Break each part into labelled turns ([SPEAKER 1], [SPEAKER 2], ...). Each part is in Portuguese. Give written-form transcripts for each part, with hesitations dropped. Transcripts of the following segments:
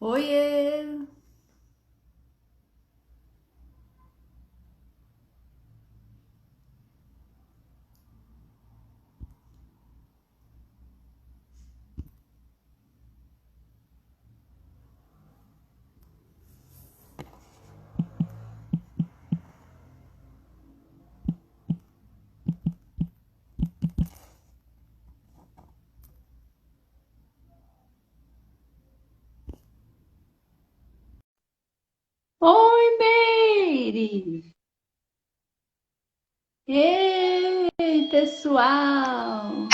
[SPEAKER 1] Oiê! Oi, Meire! Ei, pessoal!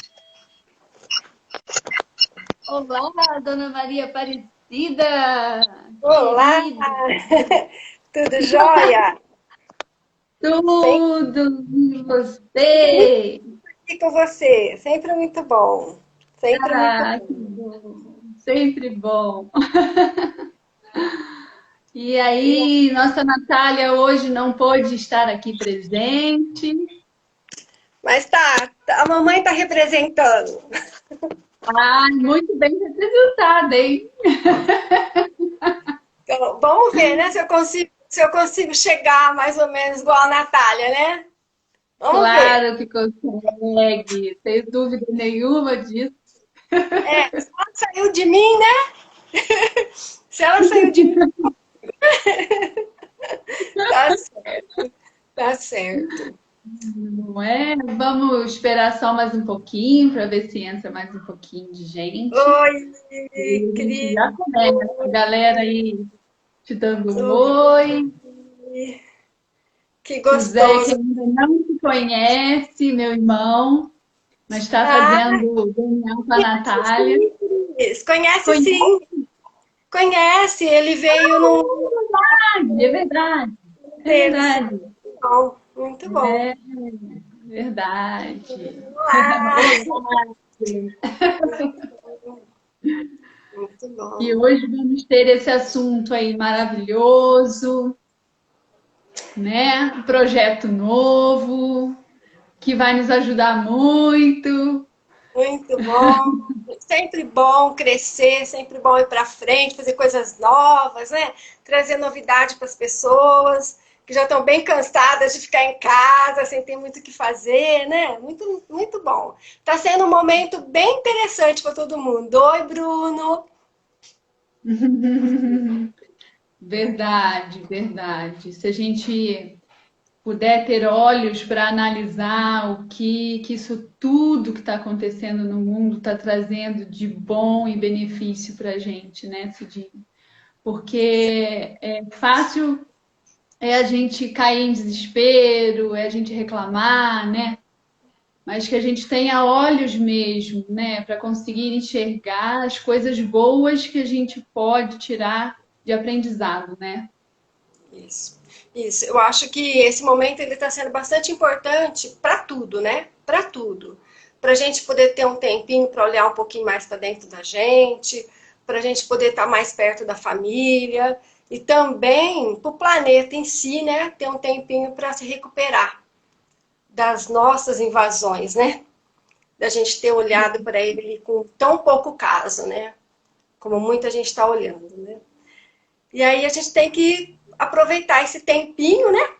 [SPEAKER 1] Olá, Dona Maria Aparecida!
[SPEAKER 2] Olá,
[SPEAKER 1] Querida!
[SPEAKER 2] tudo jóia? Sempre
[SPEAKER 1] Tudo e você?
[SPEAKER 2] aqui com você, sempre muito bom, sempre muito
[SPEAKER 1] Ah, que
[SPEAKER 2] bom.
[SPEAKER 1] bom! Sempre bom! E
[SPEAKER 2] E-
[SPEAKER 1] aí, nossa Natália hoje não pôde estar aqui presente.
[SPEAKER 2] Mas a mamãe está representando.
[SPEAKER 1] Ai, muito bem representada, hein?
[SPEAKER 2] Então, vamos ver, né, se eu consigo chegar mais ou menos igual a Natália, né? Vamos ver.
[SPEAKER 1] Claro que consegue, sem dúvida nenhuma disso.
[SPEAKER 2] Se ela saiu de mim, né? Se ela saiu de mim, tá certo, tá certo.
[SPEAKER 1] Não é? Vamos esperar só mais um pouquinho para ver se entra mais um pouquinho de gente.
[SPEAKER 2] Oi,
[SPEAKER 1] E a gente
[SPEAKER 2] Cris.
[SPEAKER 1] já começa. A galera aí te dando um
[SPEAKER 2] Oi,
[SPEAKER 1] oi.
[SPEAKER 2] que
[SPEAKER 1] O Zé, que
[SPEAKER 2] gostoso.
[SPEAKER 1] ainda não te conhece, meu irmão, mas está
[SPEAKER 2] Ah,
[SPEAKER 1] fazendo reunião com a
[SPEAKER 2] conhece
[SPEAKER 1] Natália.
[SPEAKER 2] sim, Cris. Conhece
[SPEAKER 1] Conhece?
[SPEAKER 2] sim. Conhece, ele veio num
[SPEAKER 1] É verdade, é
[SPEAKER 2] teve sim.
[SPEAKER 1] verdade.
[SPEAKER 2] Bom, muito bom.
[SPEAKER 1] É verdade.
[SPEAKER 2] Olá!
[SPEAKER 1] Olá.
[SPEAKER 2] Muito
[SPEAKER 1] E
[SPEAKER 2] bom.
[SPEAKER 1] hoje vamos ter esse assunto aí maravilhoso, né? Um projeto novo que vai nos ajudar muito.
[SPEAKER 2] Muito bom. Sempre bom crescer, sempre bom ir para frente, fazer coisas novas, né? Trazer novidade para as pessoas que já estão bem cansadas de ficar em casa, sem ter muito o que fazer, né? Muito, muito bom. Está sendo um momento bem interessante para todo mundo. Oi, Bruno.
[SPEAKER 1] Verdade, verdade. Se a gente puder ter olhos para analisar que isso tudo que está acontecendo no mundo está trazendo de bom e benefício para a gente, né, Cidinha? Porque é fácil a gente cair em desespero, é a gente reclamar, né? Mas que a gente tenha olhos mesmo, né, para conseguir enxergar as coisas boas que a gente pode tirar de aprendizado, né?
[SPEAKER 2] Isso, isso. Eu acho que esse momento ele está sendo bastante importante para tudo, né? Para tudo. Para a gente poder ter um tempinho para olhar um pouquinho mais para dentro da gente, para a gente poder estar mais perto da família e também para o planeta em si, né? Ter um tempinho para se recuperar das nossas invasões, né? Da gente ter olhado para ele com tão pouco caso, né? Como muita gente está olhando, né? E aí a gente tem que aproveitar esse tempinho, né?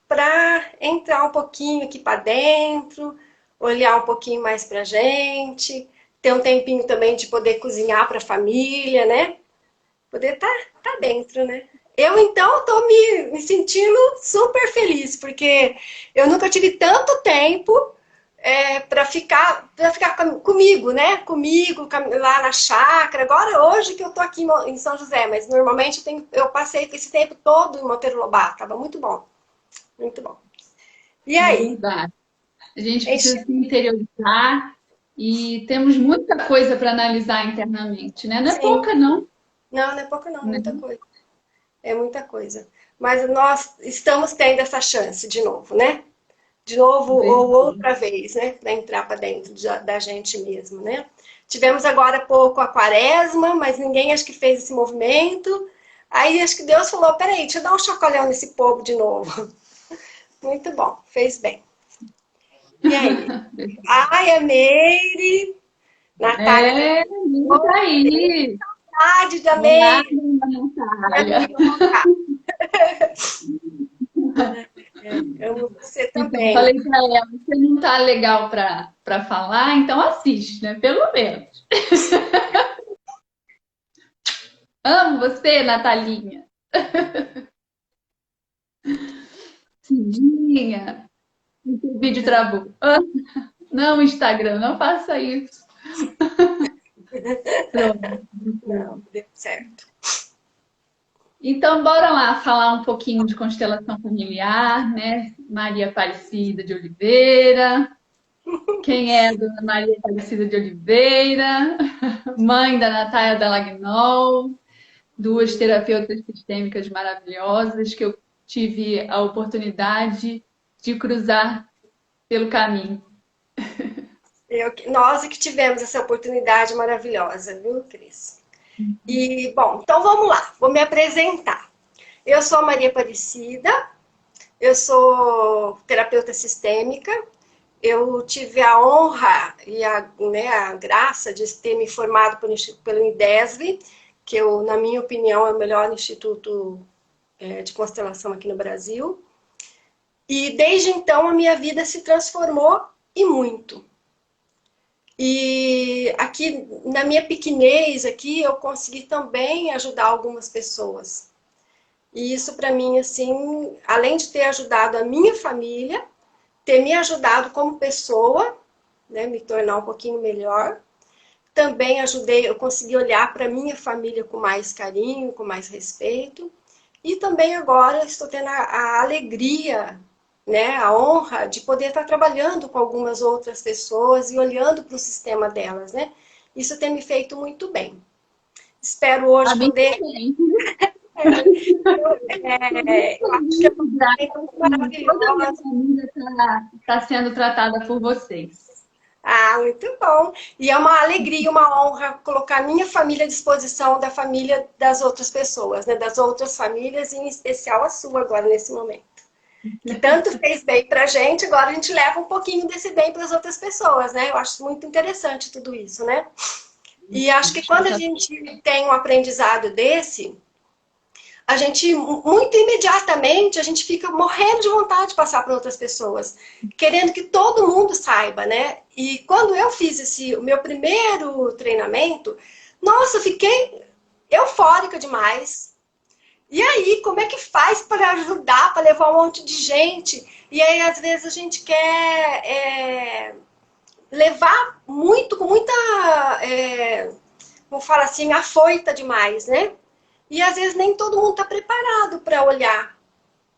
[SPEAKER 2] Para entrar um pouquinho aqui para dentro, olhar um pouquinho mais para a gente, ter um tempinho também de poder cozinhar para a família, né? Poder tá dentro, né? Eu então estou me sentindo super feliz, porque eu nunca tive tanto tempo para ficar comigo, né? Comigo lá na chácara. Agora hoje que eu tô aqui em São José, mas normalmente eu passei esse tempo todo em Monteiro Lobato. Tava muito bom, muito bom. E aí?
[SPEAKER 1] Verdade. A gente precisa
[SPEAKER 2] Enche...
[SPEAKER 1] se interiorizar e temos muita coisa para analisar internamente, né? Não é
[SPEAKER 2] Sim.
[SPEAKER 1] pouca, não,
[SPEAKER 2] Não, não é pouco não, é
[SPEAKER 1] né?
[SPEAKER 2] muita coisa. É muita coisa. Mas nós estamos tendo essa chance de novo, né? De novo ou
[SPEAKER 1] Verdade.
[SPEAKER 2] outra vez, né? Para entrar para dentro da gente mesmo, né? Tivemos agora há pouco a quaresma, mas ninguém acho que fez esse movimento. Aí acho que Deus falou: peraí, deixa eu dar um chacoalhão nesse povo de novo. Muito bom, fez bem. E aí? Ai, a Meire, Natália,
[SPEAKER 1] É, lindo tá aí.
[SPEAKER 2] saudade
[SPEAKER 1] Olá,
[SPEAKER 2] também.
[SPEAKER 1] Natália.
[SPEAKER 2] Amo você
[SPEAKER 1] Então,
[SPEAKER 2] também.
[SPEAKER 1] falei para ela, você não tá legal para falar, então assiste, né? Pelo menos. Amo você, Natalinha. Cidinha. O vídeo travou. Ah, não, Instagram, não faça isso. Pronto.
[SPEAKER 2] Não, deu certo.
[SPEAKER 1] Então, bora lá falar um pouquinho de constelação familiar, né? Maria Aparecida de Oliveira. Quem é a Dona Maria Aparecida de Oliveira? Mãe da Natália Dalagnol, duas terapeutas sistêmicas maravilhosas que eu tive a oportunidade de cruzar pelo caminho.
[SPEAKER 2] Nós é que tivemos essa oportunidade maravilhosa, viu, Cris? E, bom, então vamos lá, vou me apresentar. Eu sou a Maria Aparecida, eu sou terapeuta sistêmica, eu tive a honra e a graça de ter me formado pelo IDESV, que eu, na minha opinião, é o melhor instituto de constelação aqui no Brasil. E desde então a minha vida se transformou e muito. E aqui, na minha pequenez aqui, eu consegui também ajudar algumas pessoas. E isso para mim, assim, além de ter ajudado a minha família, ter me ajudado como pessoa, né, me tornar um pouquinho melhor, também ajudei, eu consegui olhar para minha família com mais carinho, com mais respeito. E também agora estou tendo a alegria, né, a honra de poder estar trabalhando com algumas outras pessoas e olhando para o sistema delas, né? Isso tem me feito muito bem. Espero
[SPEAKER 1] A
[SPEAKER 2] hoje
[SPEAKER 1] mim
[SPEAKER 2] poder.
[SPEAKER 1] também.
[SPEAKER 2] Eu acho que é uma coisa muito
[SPEAKER 1] Toda a minha
[SPEAKER 2] maravilhosa.
[SPEAKER 1] família está sendo tratada por vocês.
[SPEAKER 2] Ah, muito bom. E é uma alegria, uma honra colocar a minha família à disposição da família das outras pessoas, né? Das outras famílias, e em especial a sua agora nesse momento. Que tanto fez bem pra gente, agora a gente leva um pouquinho desse bem para as outras pessoas, né? Eu acho muito interessante tudo isso, né? E acho que quando a gente tem um aprendizado desse, a gente, muito imediatamente, a gente fica morrendo de vontade de passar para outras pessoas, querendo que todo mundo saiba, né? E quando eu fiz o meu primeiro treinamento, nossa, eu fiquei eufórica demais. E aí, como é que faz para ajudar, para levar um monte de gente? E aí, às vezes, a gente quer levar muito, com muita, vamos falar assim, afoita demais, né? E às vezes nem todo mundo está preparado para olhar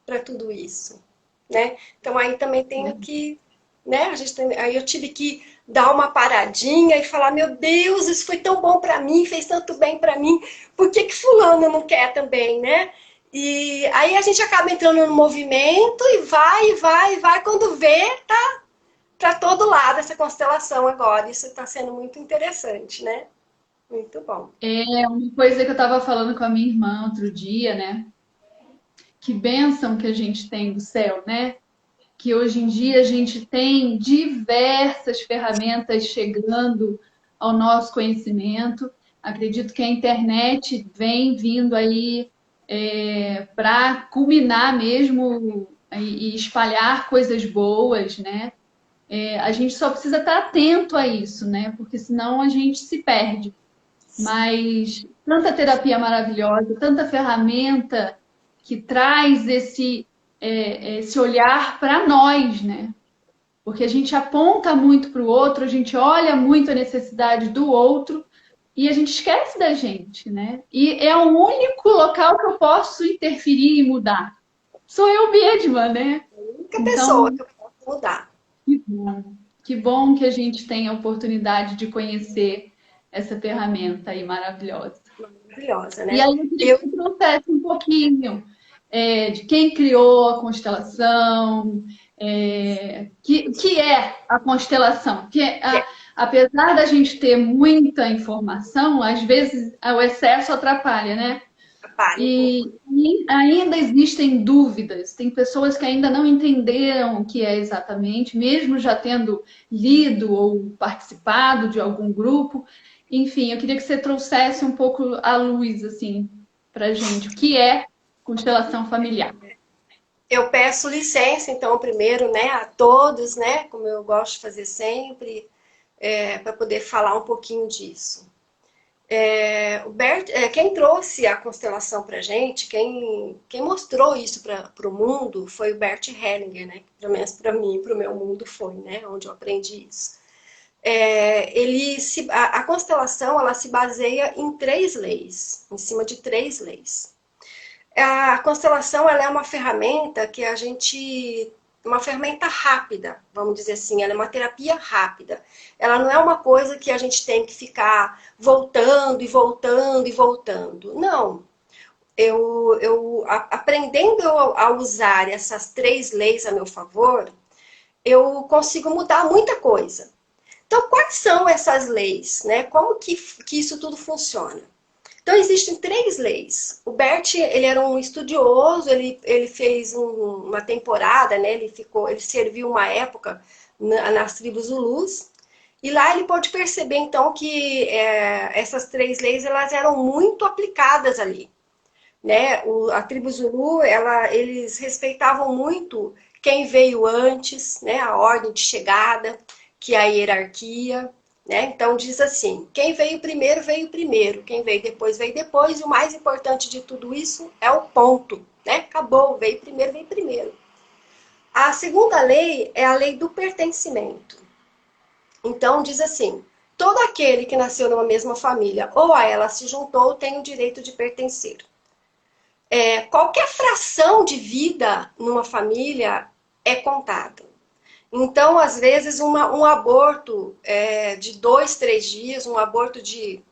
[SPEAKER 2] para tudo isso, né? Então aí também tenho que, né? Aí eu tive que dar uma paradinha e falar, meu Deus, isso foi tão bom para mim, fez tanto bem para mim, por que que fulano não quer também, né? E aí a gente acaba entrando no movimento e vai, vai, vai, quando vê, tá para todo lado essa constelação agora. Isso está sendo muito interessante, né? Muito bom.
[SPEAKER 1] É uma coisa que eu estava falando com a minha irmã outro dia, né? Que bênção que a gente tem do céu, né? Que hoje em dia a gente tem diversas ferramentas chegando ao nosso conhecimento. Acredito que a internet vem vindo aí para culminar mesmo e espalhar coisas boas, né? A gente só precisa estar atento a isso, né? Porque senão a gente se perde. Mas tanta terapia maravilhosa, tanta ferramenta que traz esse olhar para nós, né? Porque a gente aponta muito para o outro, a gente olha muito a necessidade do outro e a gente esquece da gente, né? E é o único local que eu posso interferir e mudar. Sou eu mesma, né?
[SPEAKER 2] A única pessoa
[SPEAKER 1] Então,
[SPEAKER 2] que eu posso mudar.
[SPEAKER 1] que bom. Que bom que a gente tem a oportunidade de conhecer essa ferramenta aí maravilhosa.
[SPEAKER 2] Maravilhosa,
[SPEAKER 1] E
[SPEAKER 2] né?
[SPEAKER 1] aí eu queria que
[SPEAKER 2] Eu,
[SPEAKER 1] você trouxesse um pouquinho de quem criou a constelação, que é a constelação. Apesar da gente ter muita informação, às vezes o excesso atrapalha, né?
[SPEAKER 2] Atrapalha um pouco.
[SPEAKER 1] E ainda existem dúvidas. Tem pessoas que ainda não entenderam o que é exatamente, mesmo já tendo lido ou participado de algum grupo. Enfim, eu queria que você trouxesse um pouco a luz, assim, pra gente. O que é constelação familiar?
[SPEAKER 2] Eu peço licença, então, primeiro, né, a todos, né, como eu gosto de fazer sempre, para poder falar um pouquinho disso. Quem trouxe a constelação para gente, quem mostrou isso para o mundo foi o Bert Hellinger, né? Pelo menos para mim, para o meu mundo foi, né? Onde eu aprendi isso. A constelação ela se baseia em 3 leis, em cima de 3 leis. A constelação ela é uma ferramenta que a gente. Uma ferramenta rápida, vamos dizer assim, ela é uma terapia rápida. Ela não é uma coisa que a gente tem que ficar voltando e voltando e voltando. Não. Aprendendo a usar essas 3 leis a meu favor, eu consigo mudar muita coisa. Então, quais são essas leis? Né? Como que isso tudo funciona? Então, existem 3 leis. O Bert, ele era um estudioso, ele fez uma temporada, né? Ele serviu uma época nas tribos Zulus, e lá ele pôde perceber, então, que essas 3 leis, elas eram muito aplicadas ali. Né? A tribo Zulu, eles respeitavam muito quem veio antes, né? A ordem de chegada, que é a hierarquia. Né? Então diz assim, quem veio primeiro, quem veio depois, e o mais importante de tudo isso é o ponto. Né? Acabou, veio primeiro. A segunda lei é a lei do pertencimento. Então diz assim, todo aquele que nasceu numa mesma família ou a ela se juntou tem o direito de pertencer. Qualquer fração de vida numa família é contada. Então, às vezes, um aborto de 2, 3 dias, um aborto de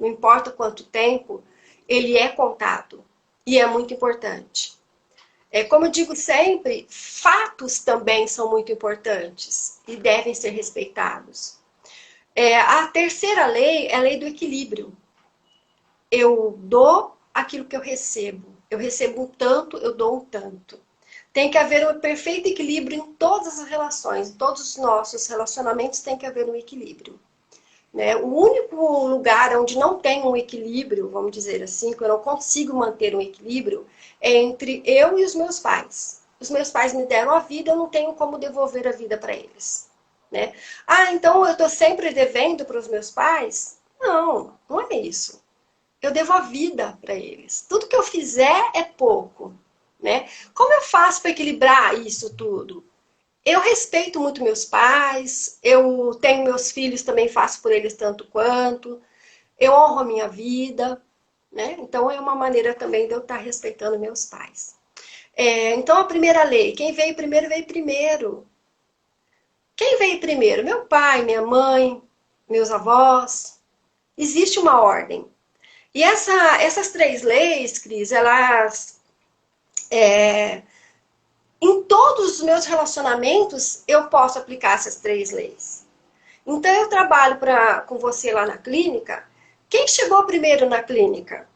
[SPEAKER 2] não importa quanto tempo, ele é contado. E é muito importante. Como eu digo sempre, fatos também são muito importantes e devem ser respeitados. A terceira lei é a lei do equilíbrio. Eu dou aquilo que eu recebo. Eu recebo um tanto, eu dou um tanto. Tem que haver um perfeito equilíbrio em todas as relações, em todos os nossos relacionamentos tem que haver um equilíbrio. Né? O único lugar onde não tem um equilíbrio, vamos dizer assim, que eu não consigo manter um equilíbrio, é entre eu e os meus pais. Os meus pais me deram a vida, eu não tenho como devolver a vida para eles. Né? Então eu estou sempre devendo para os meus pais? Não, não é isso. Eu devo a vida para eles. Tudo que eu fizer é pouco. Né? Como eu faço para equilibrar isso tudo? Eu respeito muito meus pais, eu tenho meus filhos, também faço por eles tanto quanto, eu honro a minha vida, né? Então é uma maneira também de eu estar respeitando meus pais. Então a primeira lei, quem veio primeiro, veio primeiro. Quem veio primeiro? Meu pai, minha mãe, meus avós. Existe uma ordem. E essas 3 leis, Cris, elas... em todos os meus relacionamentos, eu posso aplicar essas 3 leis. Então, eu trabalho com você lá na clínica. Quem chegou primeiro na clínica?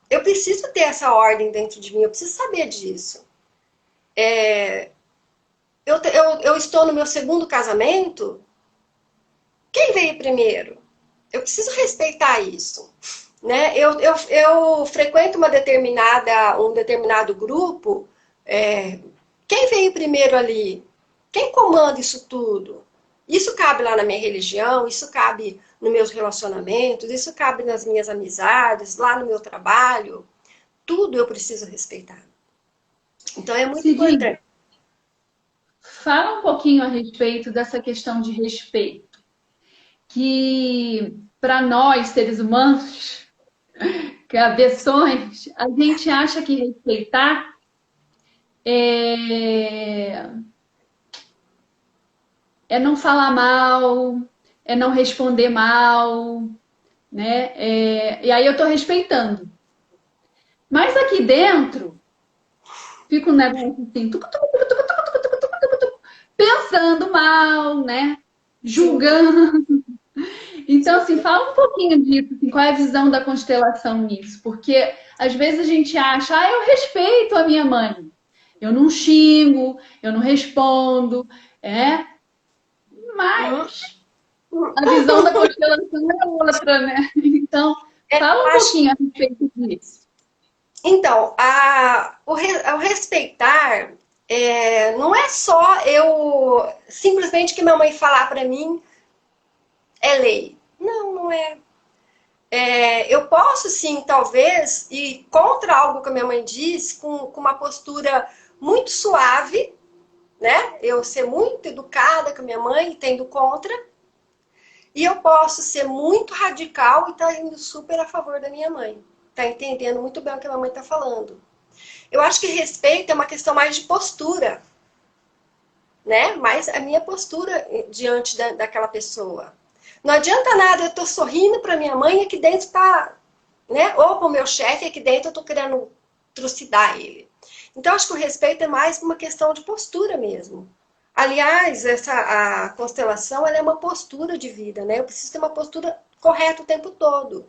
[SPEAKER 2] Eu preciso ter essa ordem dentro de mim, eu preciso saber disso. Eu estou no meu segundo casamento. Quem veio primeiro? Eu preciso respeitar isso. Né? Eu frequento um determinado grupo. Quem veio primeiro ali? Quem comanda isso tudo? Isso cabe lá na minha religião, isso cabe nos meus relacionamentos, isso cabe nas minhas amizades, lá no meu trabalho. Tudo eu preciso respeitar. Então é muito
[SPEAKER 1] Cidinha,
[SPEAKER 2] importante.
[SPEAKER 1] fala um pouquinho a respeito dessa questão de respeito, que para nós, seres humanos, cabeções, a gente acha que respeitar é, é não falar mal, é não responder mal, né? E aí eu tô respeitando. Mas aqui dentro fica um negócio assim, pensando mal, né?
[SPEAKER 2] Sim.
[SPEAKER 1] Julgando. Então, assim, fala um pouquinho disso, assim, qual é a visão da constelação nisso? Porque às vezes a gente acha, eu respeito a minha mãe. Eu não xingo, eu não respondo,
[SPEAKER 2] Uhum.
[SPEAKER 1] mas A visão da constelação é outra, né? Então, fala um pouquinho a respeito disso.
[SPEAKER 2] Então, o respeitar não é só eu simplesmente que minha mãe falar para mim é lei. Não, não é. Eu posso sim, talvez, ir contra algo que a minha mãe diz, com uma postura muito suave, né? Eu ser muito educada com a minha mãe, tendo contra, e eu posso ser muito radical e estar indo super a favor da minha mãe. Tá entendendo muito bem o que a minha mãe está falando. Eu acho que respeito é uma questão mais de postura, né? Mais a minha postura diante daquela pessoa. Não adianta nada eu estou sorrindo para minha mãe e aqui dentro está, né? Ou para o meu chefe, aqui dentro eu estou querendo trucidar ele. Então, acho que o respeito é mais uma questão de postura mesmo. Aliás, a constelação ela é uma postura de vida, né? Eu preciso ter uma postura correta o tempo todo.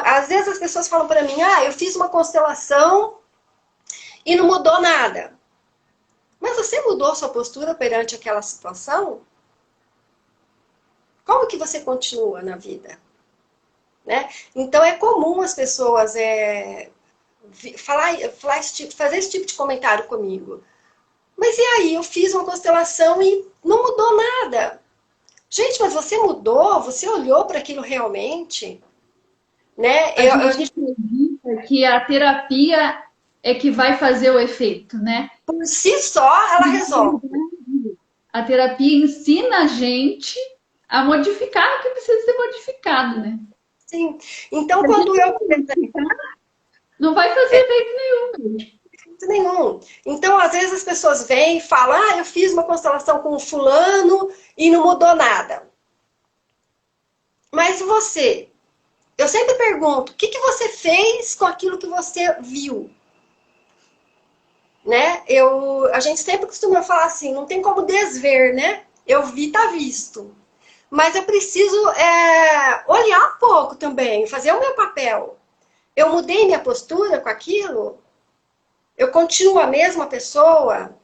[SPEAKER 2] Às vezes as pessoas falam para mim, eu fiz uma constelação e não mudou nada. Mas você mudou sua postura perante aquela situação? Como que você continua na vida? Né? Então é comum as pessoas fazer esse tipo de comentário comigo. Mas e aí, eu fiz uma constelação e não mudou nada. Gente, mas você mudou? Você olhou para aquilo realmente? Né?
[SPEAKER 1] A gente acredita que a terapia é que vai fazer o efeito, né?
[SPEAKER 2] Por si só, ela resolve.
[SPEAKER 1] A terapia ensina a gente a modificar o que precisa ser modificado, né?
[SPEAKER 2] Sim. Então, quando eu...
[SPEAKER 1] Não vai fazer efeito nenhum.
[SPEAKER 2] Nenhum. Então, às vezes as pessoas vêm e falam, eu fiz uma constelação com o fulano e não mudou nada. Mas você? Eu sempre pergunto, o que você fez com aquilo que você viu? Né? A gente sempre costuma falar assim, não tem como desver, né? Eu vi, tá visto. Mas eu preciso olhar um pouco também, fazer o meu papel. Eu mudei minha postura com aquilo? Eu continuo a mesma pessoa?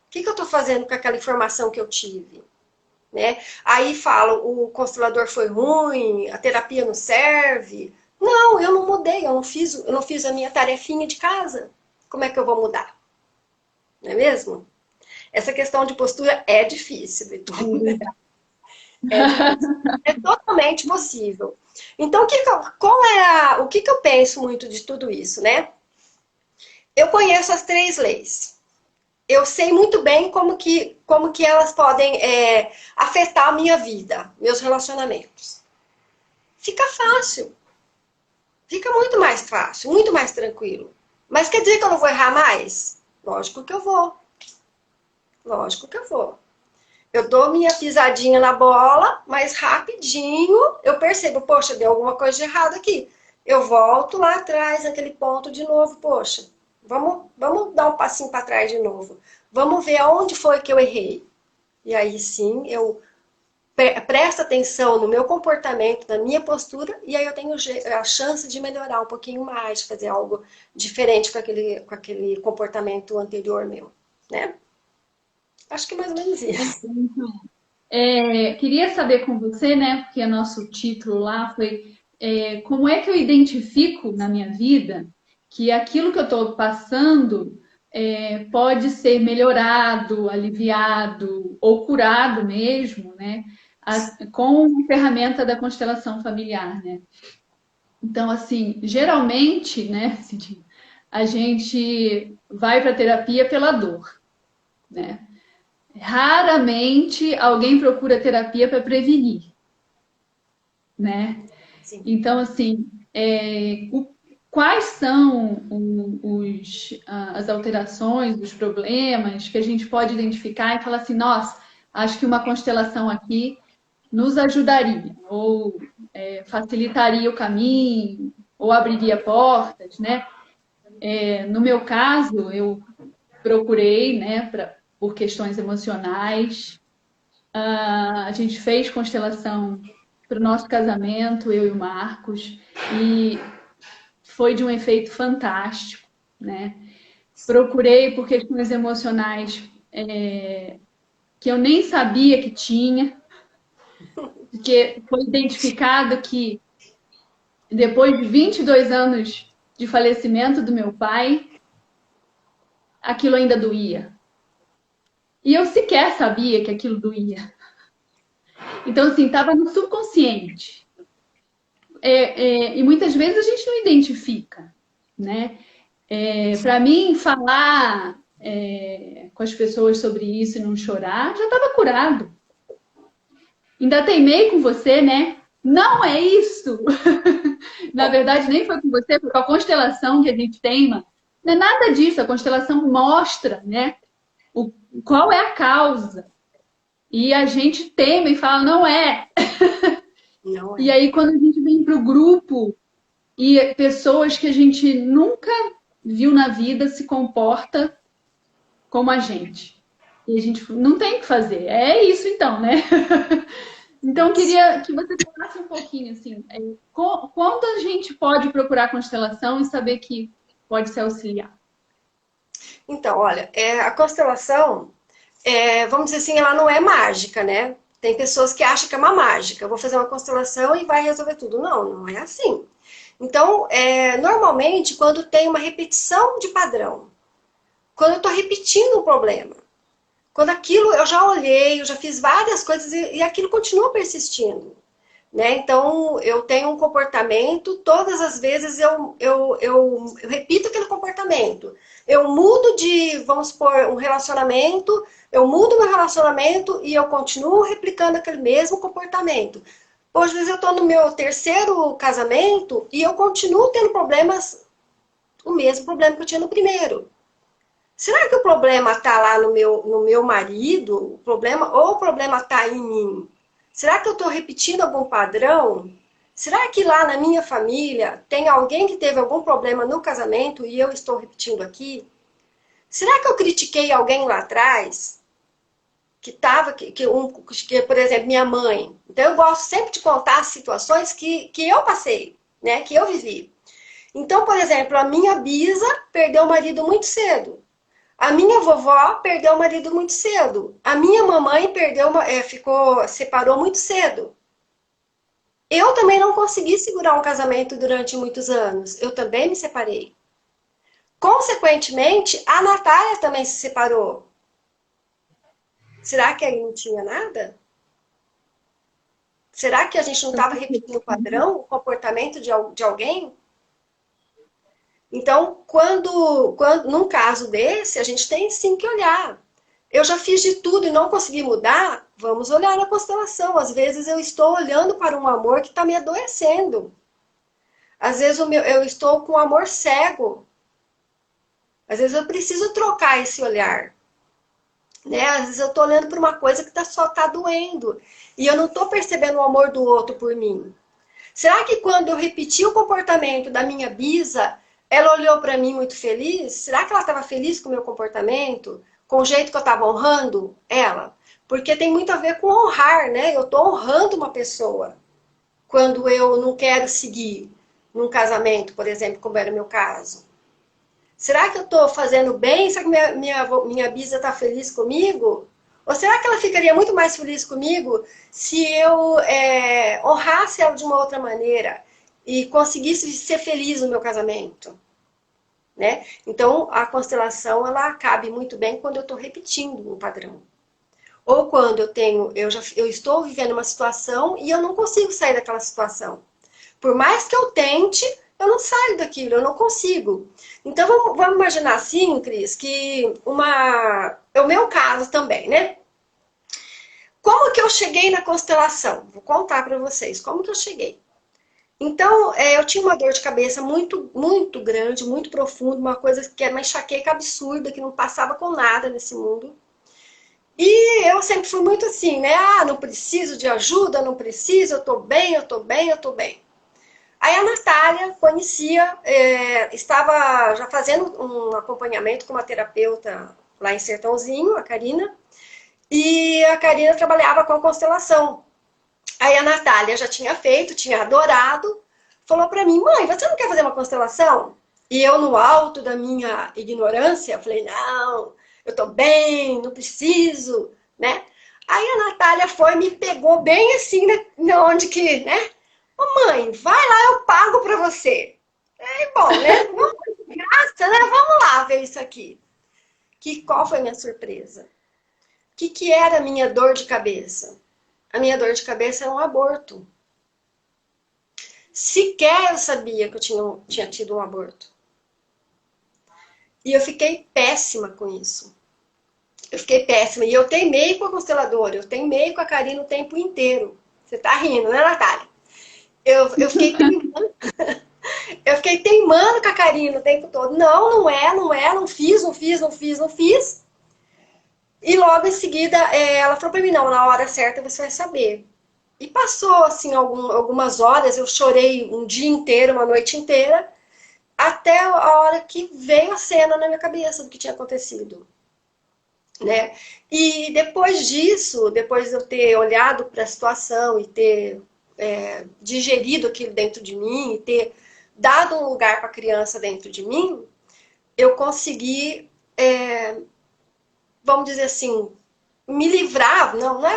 [SPEAKER 2] O que eu estou fazendo com aquela informação que eu tive? Né? Aí falam, o constelador foi ruim, a terapia não serve. Não, eu não mudei, eu não fiz a minha tarefinha de casa. Como é que eu vou mudar? Não é mesmo? Essa questão de postura é difícil, Vitor. É totalmente possível. Então, o que eu penso muito de tudo isso, né? Eu conheço as 3 leis. Eu sei muito bem como que elas podem afetar a minha vida, meus relacionamentos. Fica fácil. Fica muito mais fácil, muito mais tranquilo. Mas quer dizer que eu não vou errar mais? Lógico que eu vou. Lógico que eu vou. Eu dou minha pisadinha na bola, mas rapidinho eu percebo, poxa, deu alguma coisa de errado aqui. Eu volto lá atrás, naquele ponto de novo, poxa, vamos dar um passinho para trás de novo. Vamos ver aonde foi que eu errei. E aí sim, eu presto atenção no meu comportamento, na minha postura, e aí eu tenho a chance de melhorar um pouquinho mais, de fazer algo diferente com aquele comportamento anterior meu, né? Acho que é mais ou menos isso.
[SPEAKER 1] Queria saber com você, né? Porque o nosso título lá foi como é que eu identifico na minha vida que aquilo que eu estou passando pode ser melhorado, aliviado ou curado mesmo, né? Com a ferramenta da constelação familiar, né? Então, assim, geralmente, né, Cidinha, a gente vai para a terapia pela dor, né? Raramente alguém procura terapia para prevenir, né?
[SPEAKER 2] Sim.
[SPEAKER 1] Então, assim, quais são as alterações, os problemas que a gente pode identificar e falar assim, nossa, acho que uma constelação aqui nos ajudaria, ou facilitaria o caminho, ou abriria portas, né? No meu caso, eu procurei, né, por questões emocionais. A gente fez constelação para o nosso casamento, eu e o Marcos, e foi de um efeito fantástico, né? Procurei por questões emocionais que eu nem sabia que tinha, Porque foi identificado que depois de 22 anos de falecimento do meu pai, aquilo ainda doía. E eu sequer sabia que aquilo doía. Então, assim, estava no subconsciente. E muitas vezes a gente não identifica, né? Para mim, falar com as pessoas sobre isso e não chorar, já estava curado. Ainda teimei com você, né? Não é isso! Na verdade, nem foi com você, foi com a constelação que a gente teima. Não é nada disso, a constelação mostra, né? Qual é a causa. E a gente teme e fala, não é.
[SPEAKER 2] Não
[SPEAKER 1] E
[SPEAKER 2] é.
[SPEAKER 1] aí, quando a gente vem para o grupo e pessoas que a gente nunca viu na vida se comporta como a gente. E a gente não tem o que fazer. É isso então, né? Então, eu queria que você falasse um pouquinho, assim, quando a gente pode procurar constelação e saber que pode se auxiliar?
[SPEAKER 2] Então, olha, a constelação, vamos dizer assim, ela não é mágica, né? Tem pessoas que acham que é uma mágica. Eu vou fazer uma constelação e vai resolver tudo. Não, não é assim. Então, normalmente, quando tem uma repetição de padrão, quando eu estou repetindo um problema, quando aquilo eu já olhei, eu já fiz várias coisas e aquilo continua persistindo. Né? Então, eu tenho um comportamento, todas as vezes eu repito aquele comportamento. Eu mudo de, vamos supor, um relacionamento, eu mudo meu relacionamento e eu continuo replicando aquele mesmo comportamento. Às vezes eu estou no meu terceiro casamento e eu continuo tendo problemas, o mesmo problema que eu tinha no primeiro. Será que o problema está lá no meu marido, ou o problema está em mim? Será que eu estou repetindo algum padrão? Será que lá na minha família tem alguém que teve algum problema no casamento e eu estou repetindo aqui? Será que eu critiquei alguém lá atrás? Por exemplo, minha mãe. Então eu gosto sempre de contar as situações que eu passei, né? Que eu vivi. Então, por exemplo, a minha bisa perdeu o marido muito cedo. A minha vovó perdeu o marido muito cedo. A minha mamãe separou muito cedo. Eu também não consegui segurar um casamento durante muitos anos. Eu também me separei. Consequentemente, a Natália também se separou. Será que aí não tinha nada? Será que a gente não estava repetindo o padrão, o comportamento de alguém? Então, num caso desse, a gente tem sim que olhar. Eu já fiz de tudo e não consegui mudar, vamos olhar na constelação. Às vezes eu estou olhando para um amor que está me adoecendo. Às vezes eu estou com um amor cego. Às vezes eu preciso trocar esse olhar. Né? Às vezes eu estou olhando para uma coisa que só está doendo. E eu não estou percebendo o amor do outro por mim. Será que quando eu repeti o comportamento da minha bisa, ela olhou para mim muito feliz? Será que ela estava feliz com o meu comportamento? Com o jeito que eu estava honrando ela? Porque tem muito a ver com honrar, né? Eu estou honrando uma pessoa quando eu não quero seguir num casamento, por exemplo, como era o meu caso. Será que eu estou fazendo bem? Será que minha bisa está feliz comigo? Ou será que ela ficaria muito mais feliz comigo se eu honrasse ela de uma outra maneira e conseguisse ser feliz no meu casamento? Né? Então, a constelação ela cabe muito bem quando eu estou repetindo um padrão. Ou quando eu estou vivendo uma situação e eu não consigo sair daquela situação. Por mais que eu tente, eu não saio daquilo, eu não consigo. Então, vamos imaginar assim, Cris, que é o meu caso também, né? Como que eu cheguei na constelação? Vou contar para vocês como que eu cheguei. Então, eu tinha uma dor de cabeça muito, muito grande, muito profunda, uma coisa que era uma enxaqueca absurda, que não passava com nada nesse mundo. E eu sempre fui muito assim, né? Ah, não preciso de ajuda, não preciso, eu tô bem, eu tô bem, eu tô bem. Aí a Natália conhecia, estava já fazendo um acompanhamento com uma terapeuta lá em Sertãozinho, a Karina, e a Karina trabalhava com a constelação. Aí a Natália já tinha feito, tinha adorado, falou para mim, mãe, você não quer fazer uma constelação? E eu, no alto da minha ignorância, falei, não, eu tô bem, não preciso, né? Aí a Natália foi e me pegou bem assim, né, onde que, né? Ô mãe, vai lá, eu pago pra você. Aí, bom, né? Graça, né? Vamos lá ver isso aqui. Qual foi a minha surpresa? Que era a minha dor de cabeça? A minha dor de cabeça era um aborto. Sequer eu sabia que eu tinha tido um aborto. E eu fiquei péssima com isso. Eu fiquei péssima. E eu teimei com a consteladora, eu teimei com a Karina o tempo inteiro. Você tá rindo, né, Natália? Eu fiquei teimando. Eu fiquei teimando com a Karina o tempo todo. Não, não fiz, não fiz, não fiz, não fiz. E logo em seguida, ela falou pra mim, não, na hora certa você vai saber. E passou, assim, algumas horas, eu chorei um dia inteiro, uma noite inteira, até a hora que veio a cena na minha cabeça do que tinha acontecido, né? E depois disso, depois de eu ter olhado para a situação e ter digerido aquilo dentro de mim, e ter dado um lugar para a criança dentro de mim, eu consegui, vamos dizer assim, me livrar,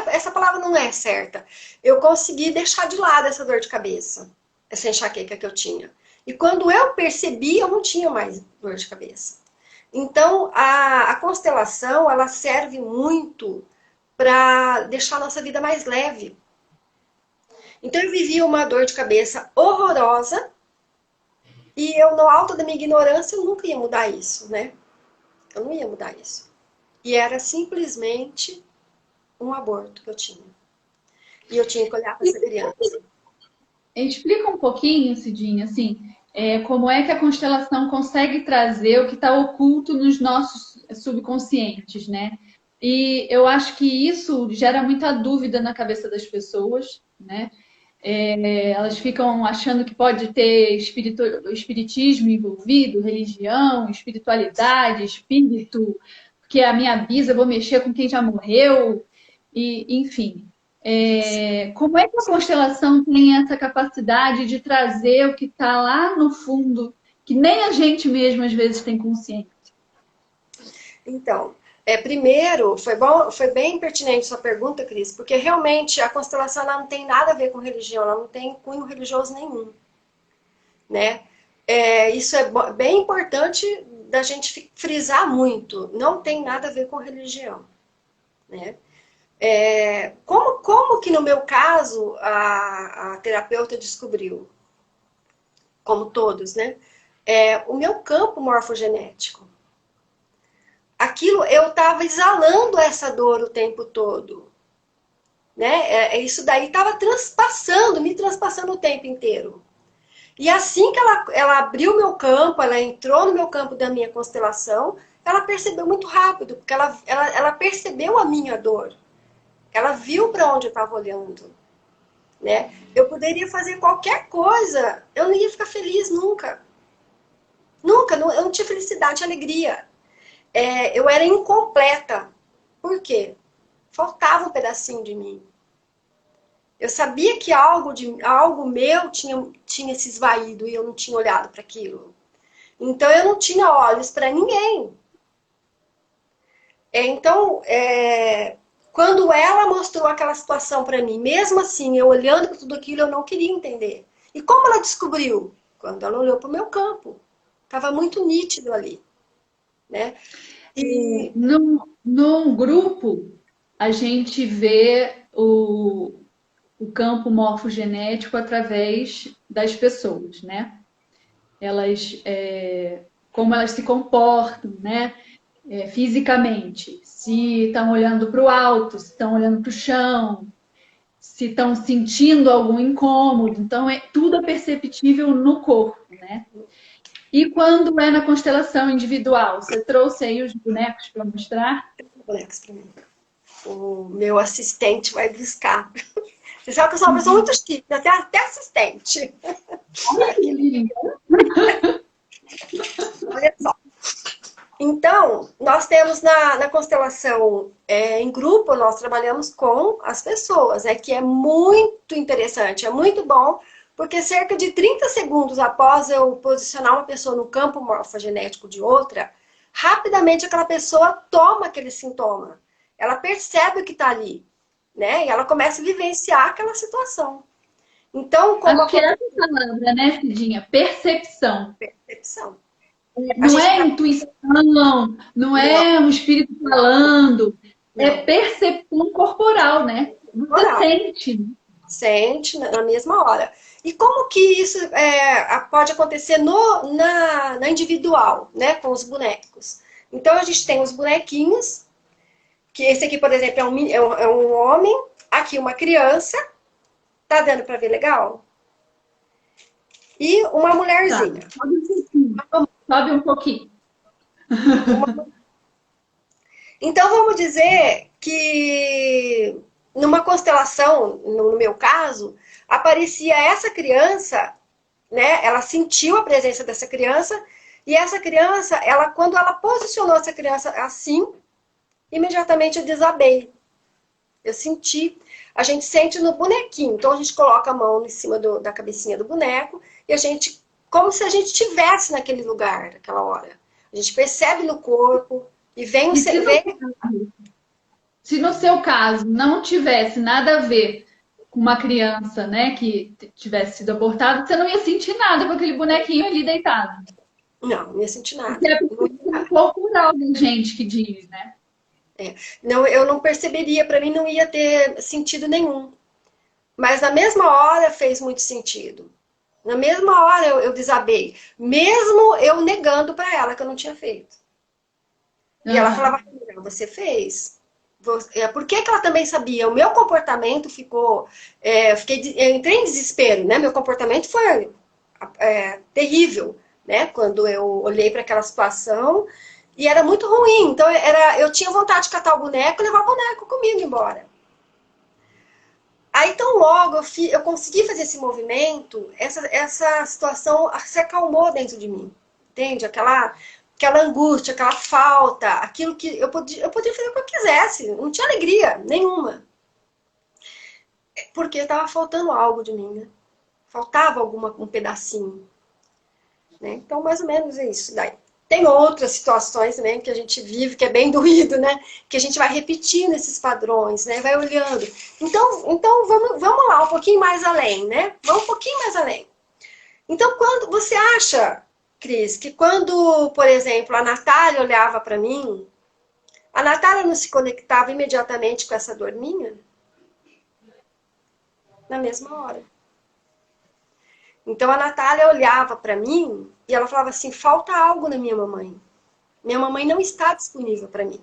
[SPEAKER 2] essa palavra não é certa. Eu consegui deixar de lado essa dor de cabeça, essa enxaqueca que eu tinha. E quando eu percebi, eu não tinha mais dor de cabeça. Então, a constelação, ela serve muito para deixar a nossa vida mais leve. Então, eu vivia uma dor de cabeça horrorosa e eu, no alto da minha ignorância, eu nunca ia mudar isso, né? Eu não ia mudar isso. E era simplesmente um aborto que eu tinha. E eu tinha que olhar para essa criança.
[SPEAKER 1] Explica um pouquinho, Cidinha, assim, como é que a constelação consegue trazer o que está oculto nos nossos subconscientes, né? E eu acho que isso gera muita dúvida na cabeça das pessoas, né? Elas ficam achando que pode ter espiritismo envolvido, religião, espiritualidade, espírito, que é a minha bisa, eu vou mexer com quem já morreu, e enfim. Como é que a constelação tem essa capacidade de trazer o que está lá no fundo, que nem a gente mesmo às vezes tem consciência?
[SPEAKER 2] Então, primeiro, foi bem pertinente sua pergunta, Cris, porque realmente a constelação ela não tem nada a ver com religião, ela não tem cunho religioso nenhum, né? Isso é bem importante da gente frisar muito. Não tem nada a ver com religião, né? Como que no meu caso a terapeuta descobriu, como todos, né? O meu campo morfogenético. Aquilo, eu estava exalando essa dor o tempo todo, né? Isso daí estava me transpassando o tempo inteiro. E assim que ela abriu meu campo, ela entrou no meu campo da minha constelação, ela percebeu muito rápido, porque ela percebeu a minha dor. Ela viu para onde eu estava olhando, né? Eu poderia fazer qualquer coisa, eu não ia ficar feliz nunca. Nunca, eu não tinha felicidade, alegria. Eu era incompleta. Por quê? Faltava um pedacinho de mim. Eu sabia que algo meu tinha se esvaído e eu não tinha olhado para aquilo. Então eu não tinha olhos para ninguém. Então, quando ela mostrou aquela situação para mim, mesmo assim, eu olhando para tudo aquilo, eu não queria entender. E como ela descobriu? Quando ela olhou para o meu campo. Estava muito nítido ali, né? E
[SPEAKER 1] Num grupo, a gente vê o campo morfogenético através das pessoas, né? Elas, como elas se comportam, né? Fisicamente, se estão olhando para o alto, se estão olhando para o chão, se estão sentindo algum incômodo. Então, tudo é perceptível no corpo, né? E quando é na constelação individual? Você trouxe aí os bonecos para mostrar?
[SPEAKER 2] bonecos para mim. O meu assistente vai buscar. Você sabe que eu sou uma pessoa muito chique, até assistente.
[SPEAKER 1] Olha que lindo!
[SPEAKER 2] Olha só. Então, nós temos na constelação em grupo, nós trabalhamos com as pessoas, que é muito interessante, é muito bom, porque cerca de 30 segundos após eu posicionar uma pessoa no campo morfogenético de outra, rapidamente aquela pessoa toma aquele sintoma. Ela percebe o que está ali. né? E ela começa a vivenciar aquela situação. Então, como
[SPEAKER 1] Acho
[SPEAKER 2] a
[SPEAKER 1] que é essa palavra, né, Cidinha? Percepção.
[SPEAKER 2] percepção. A
[SPEAKER 1] Não
[SPEAKER 2] gente
[SPEAKER 1] é intuição, não
[SPEAKER 2] não,
[SPEAKER 1] é um espírito falando, é
[SPEAKER 2] não,
[SPEAKER 1] percepção corporal, né? Você
[SPEAKER 2] oral.
[SPEAKER 1] sente.
[SPEAKER 2] Sente na mesma hora. E como que isso pode acontecer na individual, né, com os bonecos? Então a gente tem os bonequinhos, que esse aqui, por exemplo, é um homem, aqui uma criança, tá dando para ver legal? E uma
[SPEAKER 1] Tá,
[SPEAKER 2] mulherzinha.
[SPEAKER 1] sobe um pouquinho. Sobe um pouquinho.
[SPEAKER 2] Uma- Então vamos dizer que numa constelação, no meu caso, aparecia essa criança, né? Ela sentiu a presença dessa criança e essa criança, ela quando ela posicionou essa criança assim, imediatamente eu desabei. Eu senti. A gente sente no bonequinho. Então a gente coloca a mão em cima da cabecinha do boneco e a gente, como se a gente estivesse naquele lugar, naquela hora. A gente percebe no corpo e vem,
[SPEAKER 1] E
[SPEAKER 2] vem
[SPEAKER 1] se no seu caso não tivesse nada a ver com uma criança, né, que tivesse sido abortada, você não ia sentir nada com aquele bonequinho ali deitado.
[SPEAKER 2] não, não ia sentir
[SPEAKER 1] Porque
[SPEAKER 2] nada.
[SPEAKER 1] é um cultural da gente que diz, né?
[SPEAKER 2] Não, eu não perceberia, para mim não ia ter sentido nenhum. Mas na mesma hora fez muito sentido. Na mesma hora eu desabei, mesmo eu negando para ela que eu não tinha feito. E ela
[SPEAKER 1] Aham.
[SPEAKER 2] falava, não, você fez. Por que que ela também sabia? O meu comportamento ficou. Eu entrei em desespero, né? Meu comportamento foi terrível, né? Quando eu olhei para aquela situação e era muito ruim. Então eu tinha vontade de catar o boneco e levar o boneco comigo embora. Aí, tão logo eu consegui fazer esse movimento, essa situação se acalmou dentro de mim. Entende? Aquela angústia, aquela falta, aquilo que eu podia fazer o que eu quisesse, não tinha alegria nenhuma. Porque estava faltando algo de mim, né? Faltava um pedacinho. Né? Então, mais ou menos é isso daí. Tem outras situações também que a gente vive, que é bem doído, né? Que a gente vai repetindo esses padrões, né? Vai olhando. Então vamos lá, um pouquinho mais além, né? Vamos um pouquinho mais além. Então, quando você acha, Cris, que quando, por exemplo, a Natália olhava para mim, a Natália não se conectava imediatamente com essa dor minha? Na mesma hora. Então, a Natália olhava para mim e ela falava assim, falta algo na minha mamãe. Minha mamãe não está disponível para mim.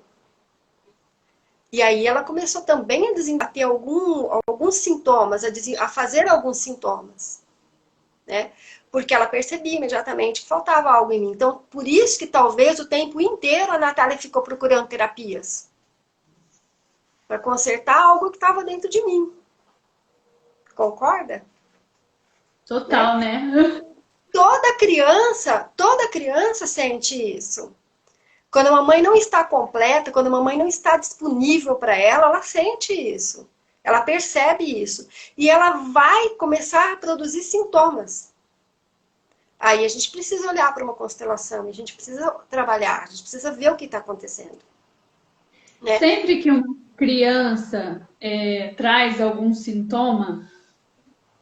[SPEAKER 2] E aí ela começou também a desenvolver alguns sintomas, a fazer alguns sintomas, né? Porque ela percebia imediatamente que faltava algo em mim. Então, por isso que talvez o tempo inteiro a Natália ficou procurando terapias. Para consertar algo que estava dentro de mim. Concorda? Né?
[SPEAKER 1] Total, né?
[SPEAKER 2] Toda criança sente isso. Quando a mamãe não está completa, quando a mamãe não está disponível para ela, ela sente isso. Ela percebe isso. E ela vai começar a produzir sintomas. Aí a gente precisa olhar para uma constelação, a gente precisa trabalhar, a gente precisa ver o que está acontecendo. Né?
[SPEAKER 1] Sempre que uma criança traz algum sintoma,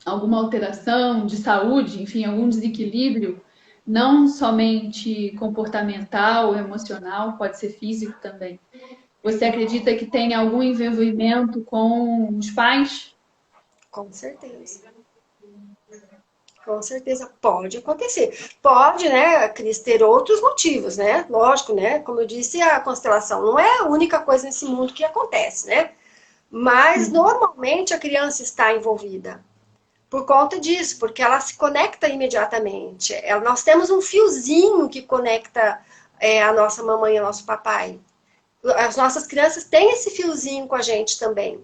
[SPEAKER 1] alguma alteração de saúde, enfim, algum desequilíbrio, não somente comportamental, emocional, pode ser físico também. Você acredita que tem algum envolvimento com os pais?
[SPEAKER 2] Com certeza. Com certeza pode acontecer. Pode, né, Cris, ter outros motivos, né? Lógico, né? Como eu disse, a constelação não é a única coisa nesse mundo que acontece, né? Mas normalmente a criança está envolvida por conta disso, porque ela se conecta imediatamente. Nós temos um fiozinho que conecta a nossa mamãe e o nosso papai. As nossas crianças têm esse fiozinho com a gente também.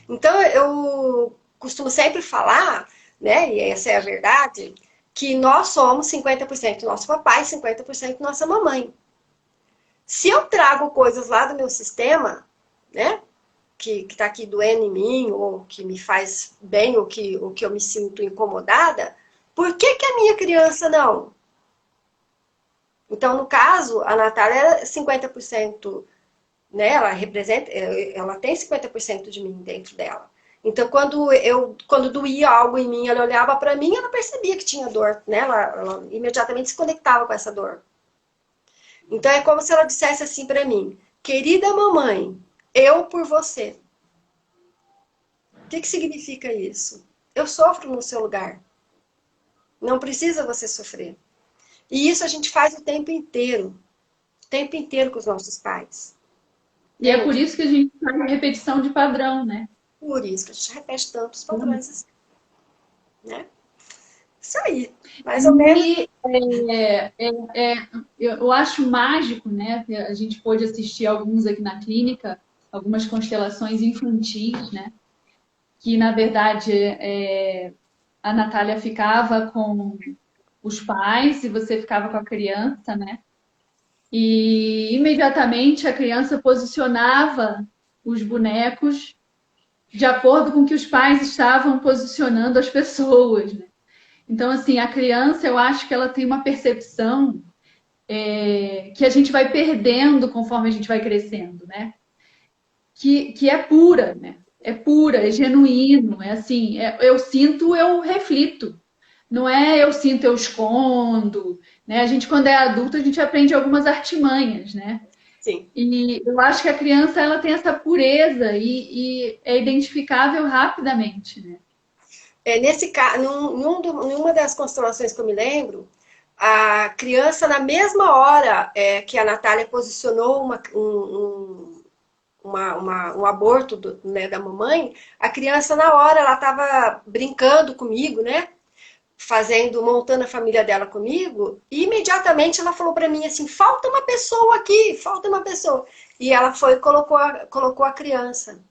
[SPEAKER 2] Então, eu costumo sempre falar, né, e essa é a verdade, que nós somos 50% nosso papai e 50% nossa mamãe. Se eu trago coisas lá do meu sistema, né, que está aqui doendo em mim, ou que me faz bem, ou que eu me sinto incomodada, por que que a minha criança não? Então, no caso, a Natália era 50% né? Ela representa, ela tem 50% de mim dentro dela. Então, quando doía algo em mim, ela olhava para mim, ela percebia que tinha dor, né? Ela imediatamente se conectava com essa dor. Então, é como se ela dissesse assim para mim: querida mamãe, eu por você. O que significa isso? Eu sofro no seu lugar. Não precisa você sofrer. E isso a gente faz o tempo inteiro com os nossos pais.
[SPEAKER 1] E é por isso que a gente faz a repetição de padrão, né?
[SPEAKER 2] Por isso que a gente repete tantos padrões assim, né? Isso aí, mais ou menos.
[SPEAKER 1] E eu acho mágico, né? A gente pôde assistir alguns aqui na clínica, algumas constelações infantis, né? Que na verdade a Natália ficava com os pais e você ficava com a criança, né? E imediatamente a criança posicionava os bonecos de acordo com que os pais estavam posicionando as pessoas, né? Então, assim, a criança, eu acho que ela tem uma percepção que a gente vai perdendo conforme a gente vai crescendo, né? Que é pura, né? É pura, é genuíno, é assim, eu sinto, eu reflito. Não é eu sinto, eu escondo, né? A gente, quando é adulto, a gente aprende algumas artimanhas, né?
[SPEAKER 2] Sim.
[SPEAKER 1] E eu acho que a criança, ela tem essa pureza e é identificável rapidamente, né?
[SPEAKER 2] Nesse caso, numa das constelações que eu me lembro, a criança, na mesma hora que a Natália posicionou um aborto né, da mamãe, a criança, na hora, ela estava brincando comigo, né? Montando a família dela comigo, e imediatamente ela falou para mim assim: falta uma pessoa aqui, falta uma pessoa. E ela foi e colocou a criança.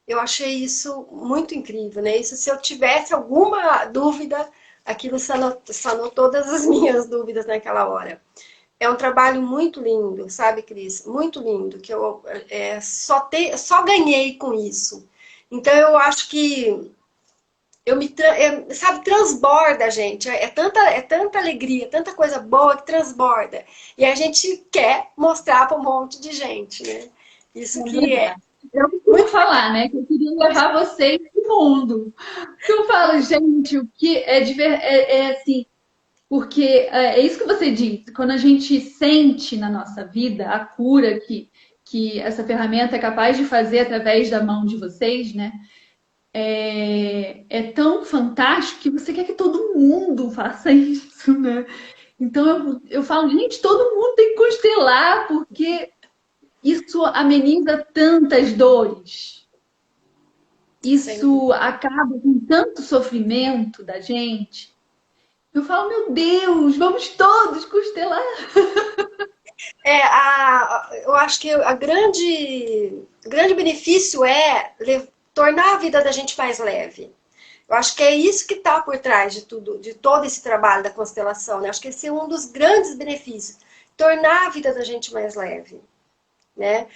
[SPEAKER 2] Eu achei isso muito incrível, né? Isso, se eu tivesse alguma dúvida, aquilo sanou todas as minhas dúvidas naquela hora. É um trabalho muito lindo, sabe, Cris? Muito lindo, que eu só ganhei com isso. Então, eu acho que sabe, transborda a gente. É tanta alegria, tanta coisa boa que transborda. E a gente quer mostrar para um monte de gente, né? Isso que é
[SPEAKER 1] Eu costumo
[SPEAKER 2] muito
[SPEAKER 1] falar, né, que eu queria levar vocês pro mundo. Que eu falo, gente, o que é assim, porque é isso que você disse, quando a gente sente na nossa vida a cura que essa ferramenta é capaz de fazer através da mão de vocês, né? É tão fantástico que você quer que todo mundo faça isso, né? Então eu falo, gente, todo mundo tem que constelar, porque isso ameniza tantas dores.
[SPEAKER 2] sem
[SPEAKER 1] Isso acaba com tanto sofrimento da gente. Eu falo, meu Deus, vamos todos constelar.
[SPEAKER 2] eu acho que o grande benefício é tornar a vida da gente mais leve. Eu acho que é isso que está por trás de tudo, de todo esse trabalho da constelação, né? Acho que esse é um dos grandes benefícios, tornar a vida da gente mais leve, né?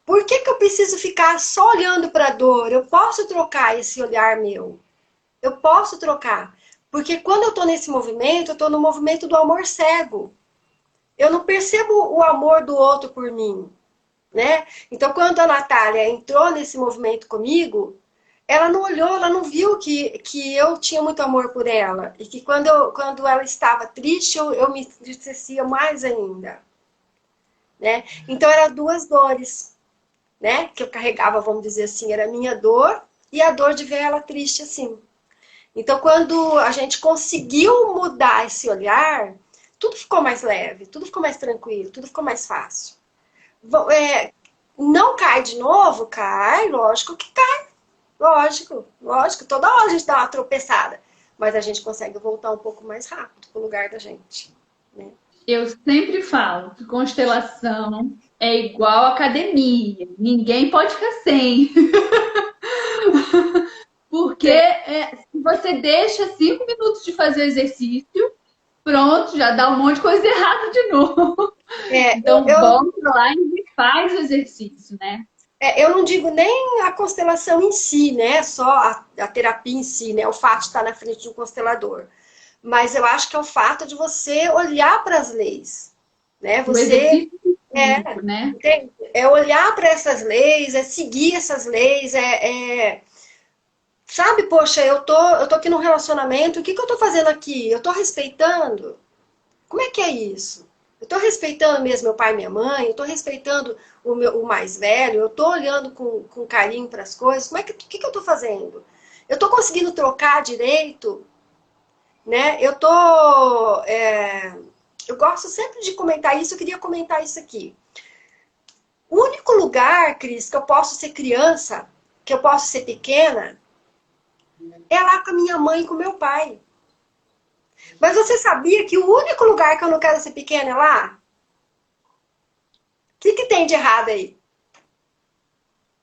[SPEAKER 2] Por que eu preciso ficar só olhando para a dor? Eu posso trocar esse olhar meu. Eu posso trocar. Porque quando eu estou nesse movimento, eu estou no movimento do amor cego. Eu não percebo o amor do outro por mim, né? Então, quando a Natália entrou nesse movimento comigo, ela não olhou, ela não viu que eu tinha muito amor por ela. E que quando ela estava triste, eu me entristecia mais ainda, né? Então, eram duas dores, né? Que eu carregava, vamos dizer assim, era a minha dor e a dor de ver ela triste assim. Então, quando a gente conseguiu mudar esse olhar, tudo ficou mais leve, tudo ficou mais tranquilo, tudo ficou mais fácil. Não cai de novo? Cai, lógico que cai. Lógico, lógico. Toda hora a gente dá uma tropeçada. Mas a gente consegue voltar um pouco mais rápido pro lugar da gente, né?
[SPEAKER 1] Eu sempre falo que constelação é igual academia. Ninguém pode ficar sem. Porque se você deixa 5 minutos de fazer exercício, pronto, já dá um monte de coisa errada de novo.
[SPEAKER 2] É,
[SPEAKER 1] Então, volta lá e faz o exercício, né?
[SPEAKER 2] eu não digo nem a constelação em si, né? Só a terapia em si, né? O fato de estar na frente de um constelador. Mas eu acho que é o fato de você olhar para as leis, né?
[SPEAKER 1] O
[SPEAKER 2] Você
[SPEAKER 1] exercício único, né?
[SPEAKER 2] É olhar para essas leis, é seguir essas leis, sabe, poxa, eu tô aqui num relacionamento, o que que eu tô fazendo aqui? Eu tô respeitando? Como é que é isso? Eu tô respeitando mesmo meu pai e minha mãe, eu tô respeitando o mais velho, eu tô olhando com carinho para as coisas, como é que eu tô fazendo? Eu tô conseguindo trocar direito, né? Eu gosto sempre de comentar isso, eu queria comentar isso aqui. O único lugar, Cris, que eu posso ser criança, que eu posso ser pequena, é lá com a minha mãe e com o meu pai. Mas você sabia que o único lugar que eu não quero ser pequena é lá? O que que tem de errado aí?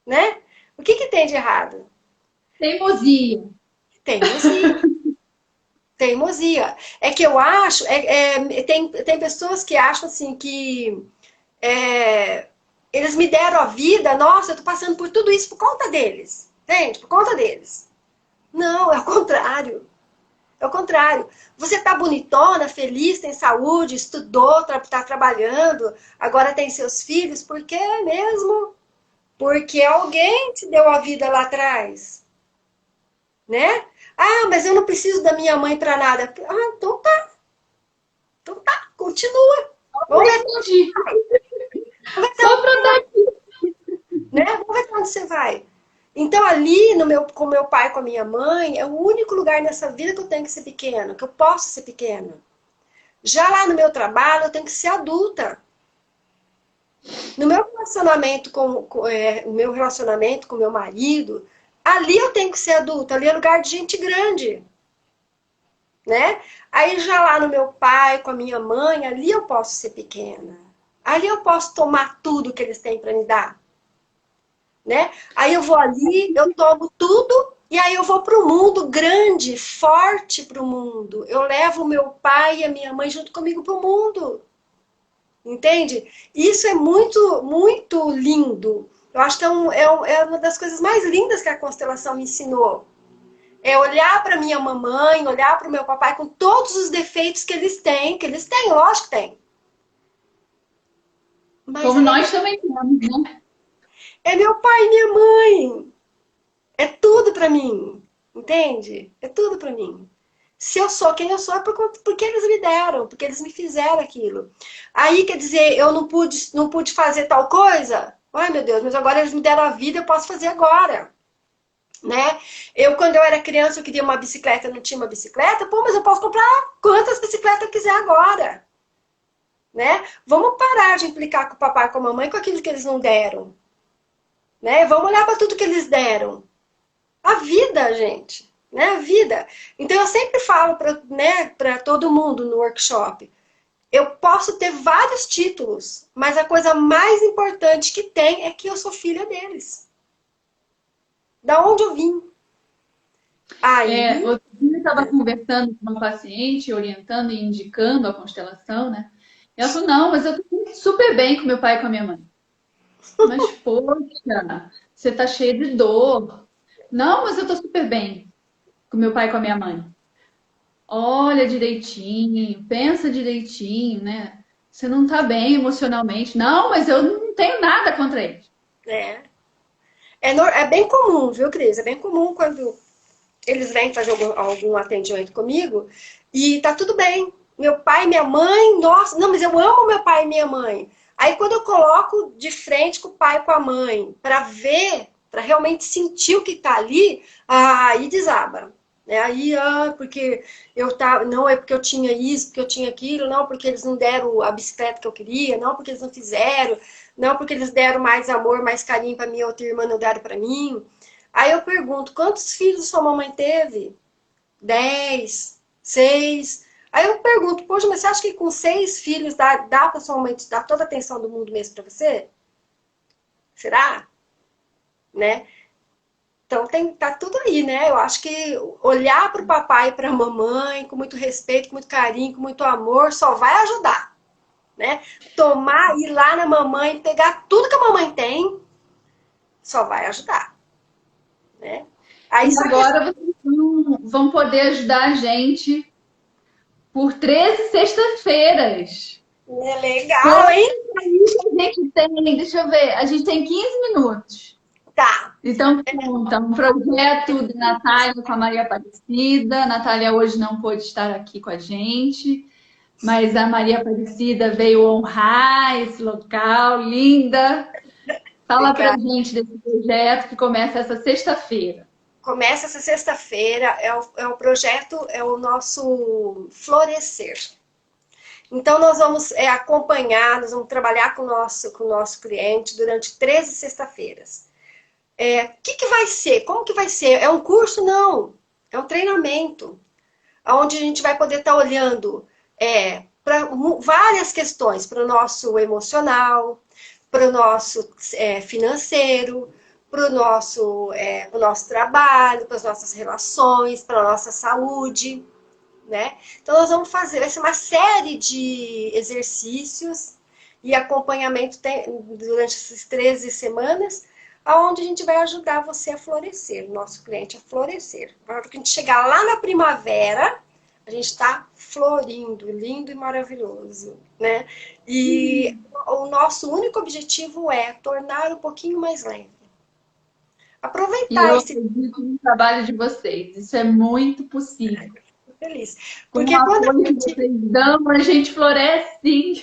[SPEAKER 2] Né? O que que tem de errado?
[SPEAKER 1] Teimosia.
[SPEAKER 2] Teimosia. Teimosia. É que eu acho, tem pessoas que acham assim que é, eles me deram a vida, nossa, eu tô passando por tudo isso por conta deles. Entende? Por conta deles. Não, é o contrário. É o contrário. Você tá bonitona, feliz, tem saúde, estudou, tá trabalhando, agora tem seus filhos, por quê mesmo? Porque alguém te deu a vida lá atrás, né? Ah, mas eu não preciso da minha mãe para nada. Ah, então tá, continua.
[SPEAKER 1] Eu
[SPEAKER 2] Vamos ver,
[SPEAKER 1] entendi.
[SPEAKER 2] vamos ver até
[SPEAKER 1] Só
[SPEAKER 2] onde,
[SPEAKER 1] para dar.
[SPEAKER 2] né? Vamos ver até onde você vai. Então, ali com meu pai, com a minha mãe, é o único lugar nessa vida que eu tenho que ser pequeno, que eu posso ser pequeno. Já lá no meu trabalho, eu tenho que ser adulta. No meu relacionamento o meu relacionamento com meu marido, ali eu tenho que ser adulta, ali é lugar de gente grande, né? Aí já lá no meu pai, com a minha mãe, ali eu posso ser pequena. Ali eu posso tomar tudo que eles têm para me dar, né? Aí eu vou ali, eu tomo tudo e aí eu vou para o mundo grande, forte para o mundo. Eu levo o meu pai e a minha mãe junto comigo para o mundo. Entende? Isso é muito, muito lindo. Eu acho que é uma das coisas mais lindas que a constelação me ensinou. É olhar para minha mamãe, olhar para o meu papai com todos os defeitos que eles têm, lógico que tem. Mas
[SPEAKER 1] Como nós também temos, né?
[SPEAKER 2] é meu pai e minha mãe. É tudo para mim. Entende? É tudo para mim. Se eu sou quem eu sou, é porque eles me deram, porque eles me fizeram aquilo. Aí, quer dizer, eu não pude fazer tal coisa? Ai, meu Deus, mas agora eles me deram a vida, eu posso fazer agora, né? Quando eu era criança, eu queria uma bicicleta, não tinha uma bicicleta, pô, mas eu posso comprar quantas bicicletas eu quiser agora, né? Vamos parar de implicar com o papai e com a mamãe com aquilo que eles não deram, né? Vamos olhar para tudo que eles deram. A vida, gente, né? A vida. Então eu sempre falo para, né, para todo mundo no workshop, eu posso ter vários títulos, mas a coisa mais importante que tem é que eu sou filha deles. Da onde eu vim? Aí,
[SPEAKER 1] Outro dia eu estava conversando com uma paciente, orientando e indicando a constelação, né? E ela falou, não, mas eu estou super bem com meu pai e com a minha mãe. Mas, poxa, você tá cheia de dor. Não, mas eu tô super bem com meu pai e com a minha mãe. Olha direitinho, pensa direitinho, né? Você não tá bem emocionalmente. Não, mas eu não tenho nada contra ele.
[SPEAKER 2] é, é bem comum, viu, Cris? É bem comum quando eles vêm fazer algum atendimento comigo e tá tudo bem. Meu pai, minha mãe, nossa, não, mas eu amo meu pai e minha mãe. Aí quando eu coloco de frente com o pai e com a mãe para ver, para realmente sentir o que tá ali, aí desaba. Né? Aí, porque eu tava, não é porque eu tinha isso, porque eu tinha aquilo, não porque eles não deram a bicicleta que eu queria, não porque eles não fizeram, não porque eles deram mais amor, mais carinho para minha outra irmã, não deram para mim. Aí eu pergunto, quantos filhos sua mamãe teve? 10, 6. Aí eu pergunto, poxa, mas você acha que com 6 filhos dá para sua mãe te dar toda a atenção do mundo mesmo para você? Será? Né? Então tá tudo aí, né? Eu acho que olhar para o papai e para a mamãe com muito respeito, com muito carinho, com muito amor, só vai ajudar, né? Ir lá na mamãe, pegar tudo que a mamãe tem, só vai ajudar, né? Aí
[SPEAKER 1] E
[SPEAKER 2] só que
[SPEAKER 1] agora vocês vão poder ajudar a gente por 13 sextas-feiras.
[SPEAKER 2] É legal, hein?
[SPEAKER 1] A gente tem, deixa eu ver, a gente tem 15 minutos.
[SPEAKER 2] Tá.
[SPEAKER 1] Então, conta um projeto da Natália com a Maria Aparecida. A Natália hoje não pôde estar aqui com a gente, mas a Maria Aparecida veio honrar esse local, linda. Fala pra
[SPEAKER 2] Obrigada.
[SPEAKER 1] gente desse projeto que começa essa sexta-feira.
[SPEAKER 2] Começa essa sexta-feira, é o projeto, é o nosso Florescer. Então, nós vamos acompanhar, nós vamos trabalhar com o nosso cliente durante 13 sexta-feiras. O que vai ser? Como que vai ser? É um curso? Não. É um treinamento, onde a gente vai poder estar olhando para várias questões, para o nosso emocional, para o nosso financeiro, para o nosso trabalho, para as nossas relações, para a nossa saúde, né? Então nós vamos fazer, vai ser uma série de exercícios e acompanhamento durante essas 13 semanas, aonde a gente vai ajudar você a florescer, o nosso cliente a florescer. Para que a gente chegar lá na primavera, a gente está florindo, lindo e maravilhoso, né? E o nosso único objetivo é tornar um pouquinho mais leve.
[SPEAKER 1] E
[SPEAKER 2] Aproveitar
[SPEAKER 1] eu
[SPEAKER 2] esse
[SPEAKER 1] acredito no trabalho de vocês. Isso é muito possível.
[SPEAKER 2] feliz.
[SPEAKER 1] Com o
[SPEAKER 2] Porque quando a
[SPEAKER 1] apoio que
[SPEAKER 2] gente,
[SPEAKER 1] vocês dão, a gente floresce, sim.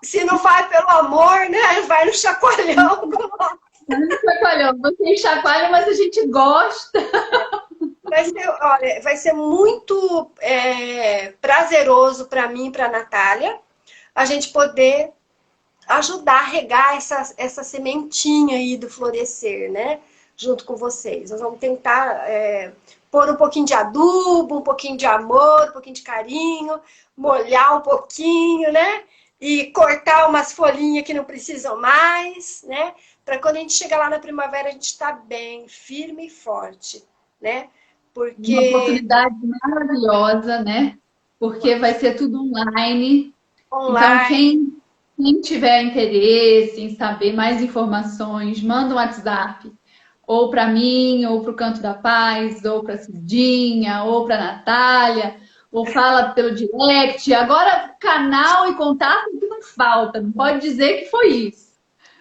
[SPEAKER 2] se não vai pelo amor, né? Vai no chacoalhão.
[SPEAKER 1] Não chacoalhão. Vocês chacoalham, mas a gente gosta.
[SPEAKER 2] Olha, vai ser muito prazeroso para mim e para a Natália a gente poder ajudar a regar essa sementinha aí do florescer, né? Junto com vocês. Nós vamos tentar pôr um pouquinho de adubo, um pouquinho de amor, um pouquinho de carinho, molhar um pouquinho, né? E cortar umas folhinhas que não precisam mais, né? Para quando a gente chegar lá na primavera, a gente está bem, firme e forte, né?
[SPEAKER 1] Uma
[SPEAKER 2] Porque
[SPEAKER 1] oportunidade maravilhosa, né? Porque vai ser tudo online. Então,
[SPEAKER 2] online,
[SPEAKER 1] quem tiver interesse em saber mais informações, manda um WhatsApp. Ou para mim, ou para o Canto da Paz, ou para a Cidinha, ou para a Natália, ou fala pelo direct. Agora, canal e contato que não falta, não pode dizer que foi isso,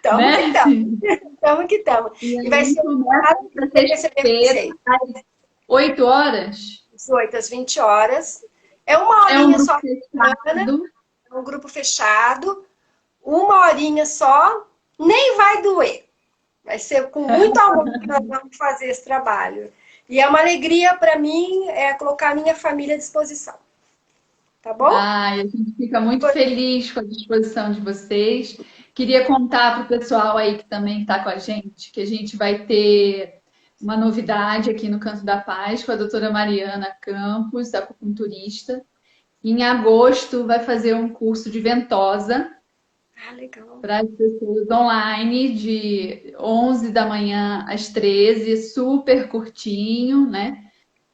[SPEAKER 2] tamo que
[SPEAKER 1] né?
[SPEAKER 2] tamo, tamo que tamo.
[SPEAKER 1] E
[SPEAKER 2] E vai
[SPEAKER 1] aí
[SPEAKER 2] ser um
[SPEAKER 1] começa na
[SPEAKER 2] prazer receber
[SPEAKER 1] sexta-feira,
[SPEAKER 2] vocês.
[SPEAKER 1] às 8 horas.
[SPEAKER 2] 18 às 20 horas. É uma
[SPEAKER 1] É um
[SPEAKER 2] horinha
[SPEAKER 1] grupo
[SPEAKER 2] só por semana,
[SPEAKER 1] fechado.
[SPEAKER 2] é um grupo fechado, uma horinha só, nem vai doer. Vai ser com muito amor que nós vamos fazer esse trabalho. E é uma alegria para mim colocar a minha família à disposição. Tá bom?
[SPEAKER 1] Ai, a gente fica muito feliz com a disposição de vocês. Queria contar para o pessoal aí que também está com a gente, que a gente vai ter uma novidade aqui no Canto da Paz com a doutora Mariana Campos, acupunturista. Em agosto vai fazer um curso de ventosa
[SPEAKER 2] Ah, legal.
[SPEAKER 1] para as pessoas online, de 11 da manhã às 13, super curtinho, né?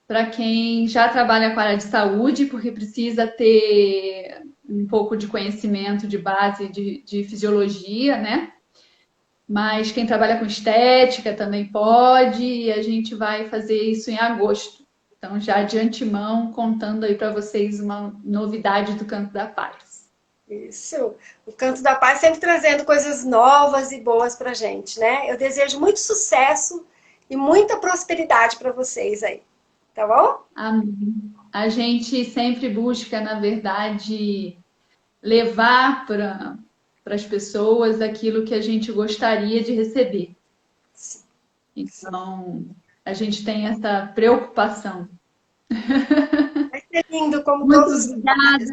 [SPEAKER 1] Para quem já trabalha com a área de saúde, porque precisa ter um pouco de conhecimento de base de fisiologia, né? Mas quem trabalha com estética também pode, e a gente vai fazer isso em agosto. Então, já de antemão, contando aí para vocês uma novidade do Canto da Paz.
[SPEAKER 2] Isso. O Canto da Paz sempre trazendo coisas novas e boas pra gente, né? Eu desejo muito sucesso e muita prosperidade para vocês aí. Tá bom?
[SPEAKER 1] Amém. A gente sempre busca, na verdade, levar para as pessoas aquilo que a gente gostaria de receber. Então, a gente tem essa preocupação.
[SPEAKER 2] Vai ser lindo como
[SPEAKER 1] Muito
[SPEAKER 2] todos os
[SPEAKER 1] obrigada
[SPEAKER 2] trabalhos,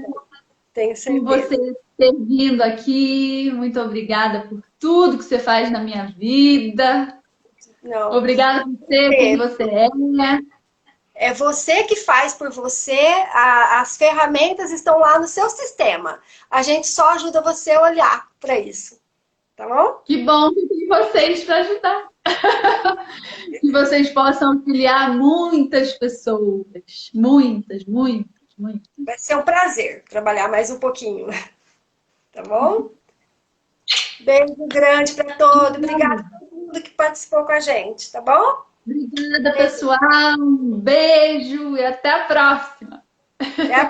[SPEAKER 2] tenho
[SPEAKER 1] por
[SPEAKER 2] certeza.
[SPEAKER 1] você ter vindo aqui. Muito obrigada por tudo que você faz na minha vida.
[SPEAKER 2] Não.
[SPEAKER 1] Obrigada por ser quem você é.
[SPEAKER 2] É você que faz por você, as ferramentas estão lá no seu sistema. A gente só ajuda você a olhar para isso. Tá bom?
[SPEAKER 1] Que bom que tem vocês para ajudar. Que vocês possam auxiliar muitas pessoas. Muitas, muitas, muitas.
[SPEAKER 2] Vai ser um prazer trabalhar mais um pouquinho. Tá bom? Beijo grande para todos. Obrigada a todo mundo que participou com a gente, tá bom?
[SPEAKER 1] Obrigada, pessoal. Um beijo e até a próxima.
[SPEAKER 2] Até a